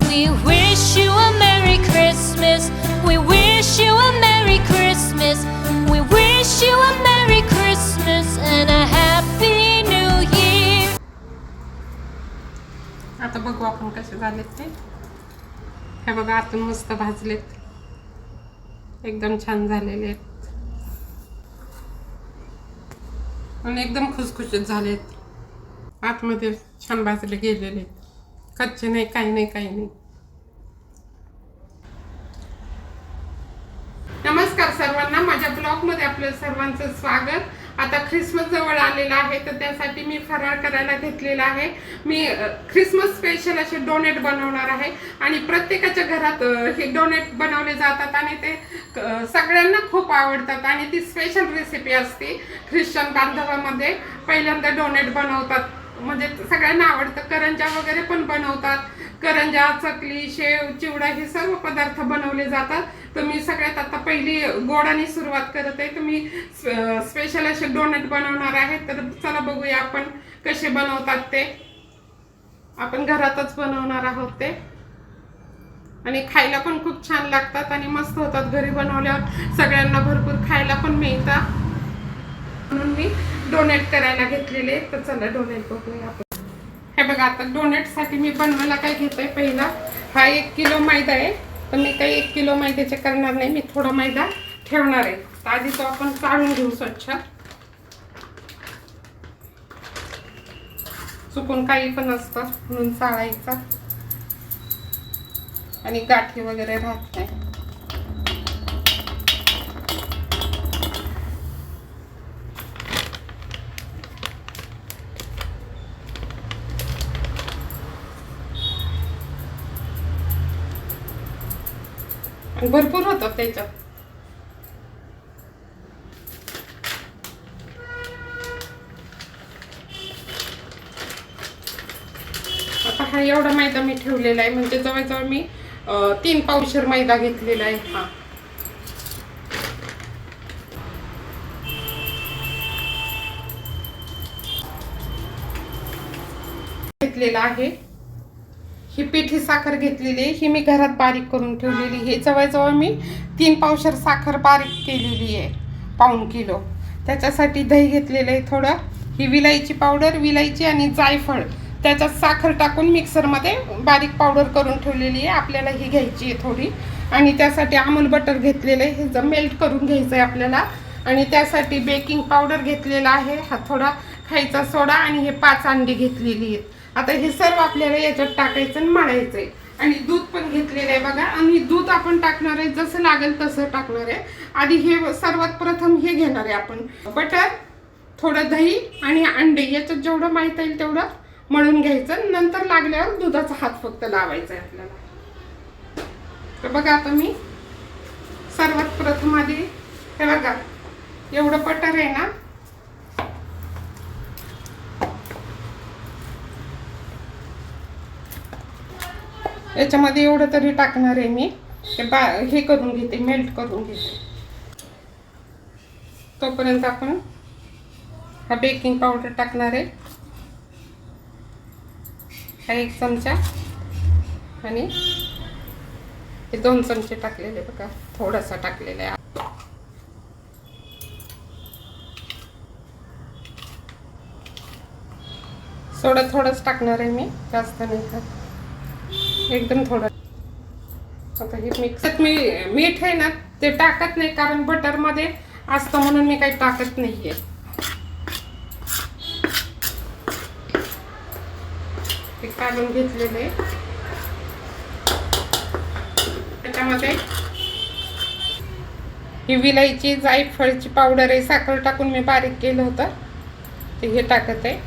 We wish you a Merry Christmas. We wish you a Merry Christmas. We wish you a Merry Christmas and a Happy New Year. आता बघू आपण कसे झालेत ते. हे बघा आतून मस्त भाजलेत, एकदम छान झालेले आहेत आणि एकदम खुसखुशीत झालेत. आतमध्ये छान भाजले गेलेले, कच्चे नाही, काही नाही, काही नाही. नमस्कार सर्वांना, माझ्या ब्लॉगमध्ये आपलं सर्वांचं स्वागत. आता ख्रिसमस जवळ आलेला आहे, तर त्यासाठी मी फराळ करायला घेतलेला आहे. मी ख्रिसमस स्पेशल असे डोनेट बनवणार आहे आणि प्रत्येकाच्या घरात हे डोनेट बनवले जातात आणि ते सगळ्यांना खूप आवडतात आणि ती स्पेशल रेसिपी असते. ख्रिश्चन बांधवामध्ये पहिल्यांदा डोनेट बनवतात, म्हणजे सगळ्यांना आवडतं. करंजा वगैरे पण बनवतात, करंजा, चकली, शेव, चिवडा हे सर्व पदार्थ बनवले जातात. तर मी सगळ्यात आता पहिली गोडाने सुरुवात करत आहे. तर मी स्पेशल असे डोनेट बनवणार आहे. तर चला बघूया आपण कसे बनवतात ते. आपण घरातच बनवणार आहोत ते आणि खायला पण खूप छान लागतात आणि मस्त होतात. घरी बनवल्यावर सगळ्यांना भरपूर खायला पण मिळतात, म्हणून मी डोनेट करायला घेतलेले. तर चला डोनेट बघूया आपण. हे बघा, आता डोनेटसाठी मी बनवायला काय घेतोय. पहिला हा 1 किलो मैदा आहे, तर मी काही 1 किलो मैद्याचे करणार नाही, मी थोडा मैदा ठेवणार आहे. तर आधी तो आपण चाळून घेऊ स्वच्छ. चुकून काही पण असतं म्हणून चाळायचा आणि गाठी वगैरे राहत नाही. भरपूर होतं त्याच्यात. आता हा एवढा मैदा मी ठेवलेला आहे, म्हणजे जवळजवळ मी 3 पावशेर मैदा घेतलेला आहे. हा घेतलेला आहे. ही पिठी साखर घेतलेली आहे, ही मी घरात बारीक करून ठेवलेली. हे जवळजवळ मी 3 पावशेर साखर बारीक केलेली आहे, 1.5 किलो. त्याच्यासाठी दही घेतलेलं आहे थोडं. ही विलायची पावडर, विलायची आणि जायफळ त्याच्यात साखर टाकून मिक्सरमध्ये बारीक पावडर करून ठेवलेली आहे. आपल्याला ही घ्यायची आहे थोडी. आणि त्यासाठी अमूल बटर घेतलेलं आहे, हे मेल्ट करून घ्यायचं आहे आपल्याला. आणि त्यासाठी बेकिंग पावडर घेतलेला आहे, हा थोडा खायचा सोडा आणि हे 5 अंडी घेतलेली आहेत. आता हे सर्व आपल्याला याच्यात टाकायचं आणि मळायचं आहे. आणि दूध पण घेतलेलं आहे बघा, आणि दूध आपण टाकणार आहे जसं लागेल तसं टाकणार आहे. आधी हे सर्वात प्रथम हे घेणार आहे आपण, बटर, थोडं दही आणि अंडे, याच्यात जेवढं माहिती येईल तेवढं मळून घ्यायचं. नंतर लागल्यावर दुधाचा हात फक्त लावायचा आहे आपल्याला. तर बघा, आता मी सर्वात प्रथम आधी हे बघा, एवढं बटर आहे ना, याच्यामध्ये एवढं तरी टाकणार आहे मी. हे करून घेते, मेल्ट करून घेते. तोपर्यंत आपण हा बेकिंग पावडर टाकणार आहे, हा 1 चमचा आणि हे 2 चमचे टाकलेले बघा, थोडासा टाकलेला आहे. सोडा थोडंच टाकणार आहे मी, जास्त नाही का, एकदम थोडं. आता हे मिक्सर मी मीठ आहे ना ते टाकत नाही, कारण बटर मध्ये असतं म्हणून मी काही टाकत नाहीये. ते काढून घेतलेले. त्याच्यामध्ये ही विलायची, जायफळची पावडर आहे, साखर टाकून मी बारीक केलं होतं ते हे टाकत आहे.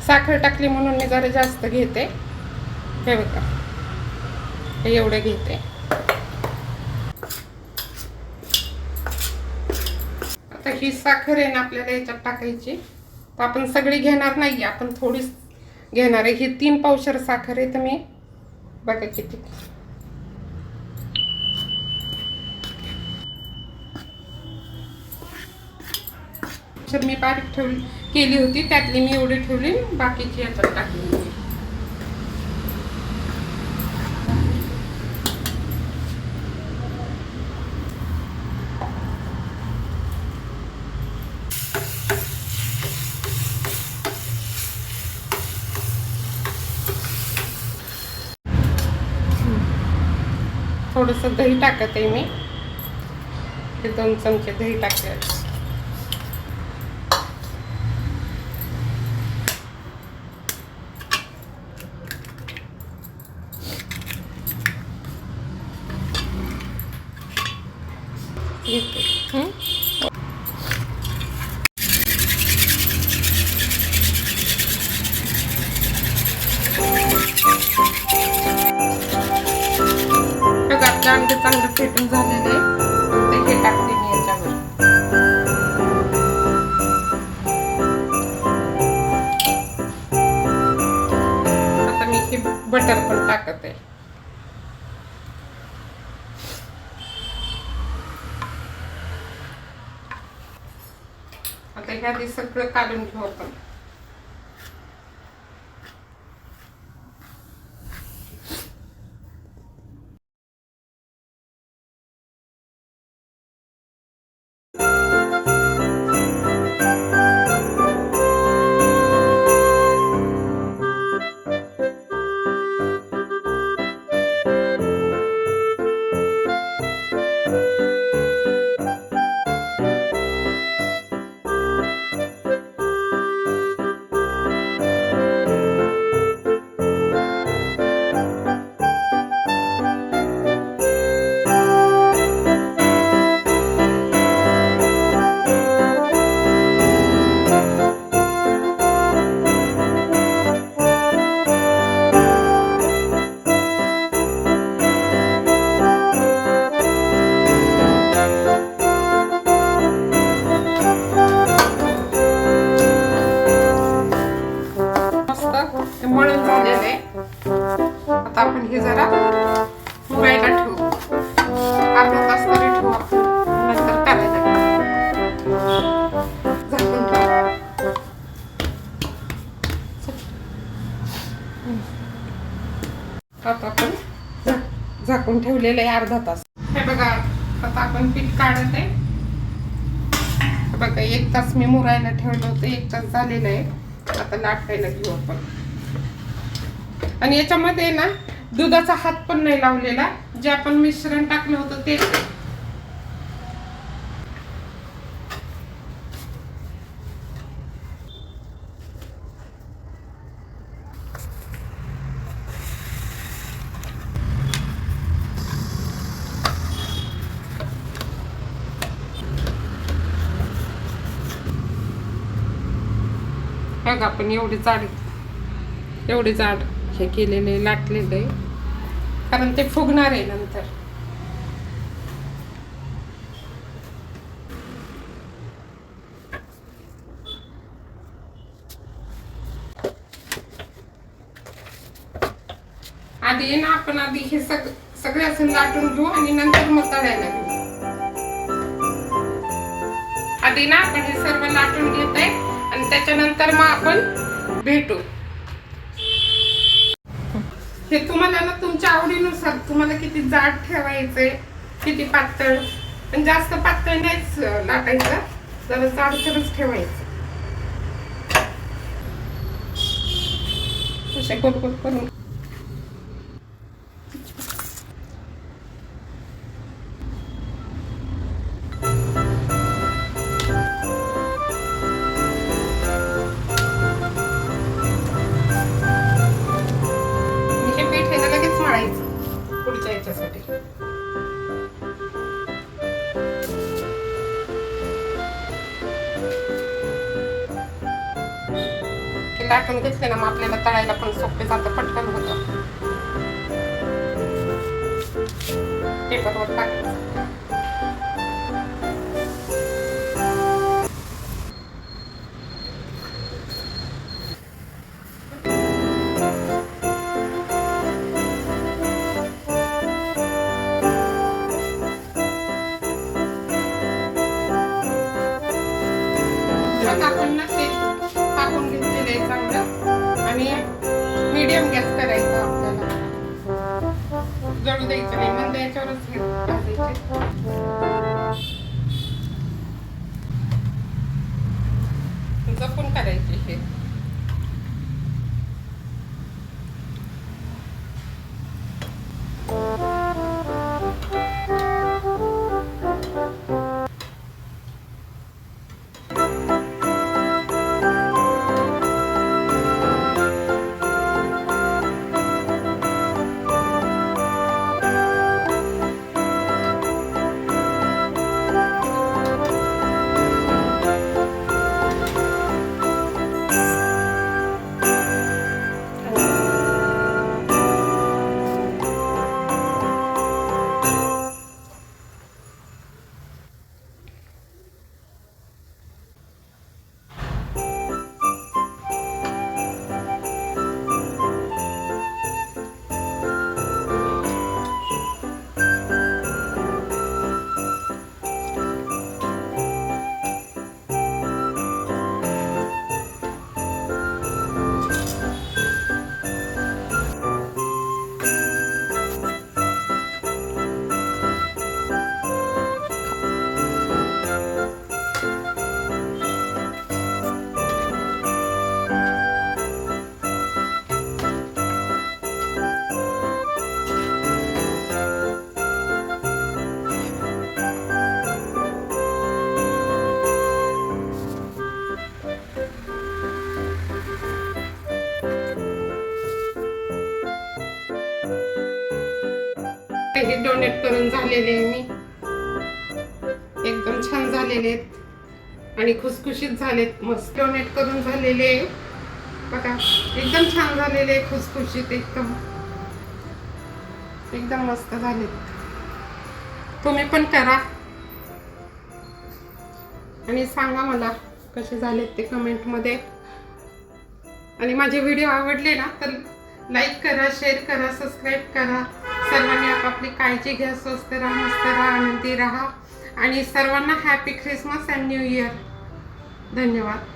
साखर टाकली म्हणून मी जरा जास्त घेते. हे बघा, हे एवढे घेते. आता ही साखर आहे ना आपल्याला याच्यात टाकायची. तर आपण सगळी घेणार नाही, आपण थोडीच घेणार आहे. ही 3 पावशेर साखर आहे, तर मी बघा किती. मी बारीक केली होती, त्यातली मी एवढी ठेवली, बाकीची याच्यात टाकली. थोडंसं दही टाकत आहे मी. हे 2 चमचे दही टाकले. अंडे चांगलं फेटून झालेले ते हे टाकते मी याच्यावर. आता मी हे बटर पण टाकत आहे. आता ह्या सगळं काढून घेऊ आपण. मळून झालेलं आहे. आता आपण हे जरा मुरायला ठेवू. अर्धा तास तरी ठेवू आपण. नंतर करायला झाकून ठेवू. आता आपण झाकून ठेवलेलं आहे अर्धा तास. हे बघा आता आपण पीठ काढत आहे. बघा 1 तास मी मुरायला ठेवलं होतं. 1 तास झालेलं आहे. आता लाटायला घेऊ आपण. आणि याच्यामध्ये ना दुधाचा हात पण नाही लावलेला. जे आपण मिश्रण टाकलं होतं ते बघ आपण एवढे जाड हे केलेले लाटलेले, कारण ते फुगणार आहे नंतर. आधी ना आपण हे सगळे असं लाटून घेऊ आणि नंतर मग तळायला घेऊ. आधी ना आपण हे सर्व लाटून घेत आहे आणि त्याच्यानंतर मग आपण भेटू. हे तुम्हाला ना तुमच्या आवडीनुसार तुम्हाला किती जाड ठेवायचंय, किती पातळ. पण जास्त पातळ नाहीच लाटायचं, जरा जाडसरच ठेवायचं. असे गोल गोल करून पुढच्या याच्यासाठी. लाटून घेतले ना मग आपल्याला तळायला पण सोपे जातं, पटकन होतं. पेपरवर टाकायचं. आपण ना ते टाकून घेतलेलं आहे चांगलं आणि मीडियम गॅस करायचा आपल्याला. जळू द्यायचं नाही, मंद याच्यावरच भाजायचे. जपून करायचे हे. हे डोनेट करून झालेले आहे मी, एकदम छान झालेले आहेत आणि खुसखुशीत झालेत. मस्त डोनेट करून झालेले आहे बघा, एकदम छान झालेले आहे, खुसखुशीत एकदम एकदम मस्त झालेत. तुम्ही पण करा आणि सांगा मला कसे झालेत ते कमेंटमध्ये. आणि माझे व्हिडिओ आवडले ना तर लाईक करा, शेअर करा, सबस्क्राईब करा. सर्वांनी आपापली काळजी घ्या, स्वस्त राहा, मस्त राहा, आनंदी राहा आणि सर्वांना happy Christmas and new year. धन्यवाद.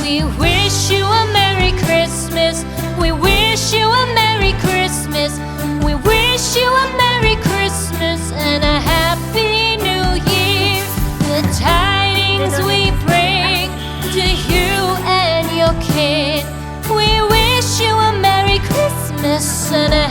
We wish you a Merry Christmas. We wish you a Merry Christmas. We wish you a Merry Christmas and a Happy New Year. The tidings we bring to you and your kin. We wish you a Merry Christmas and a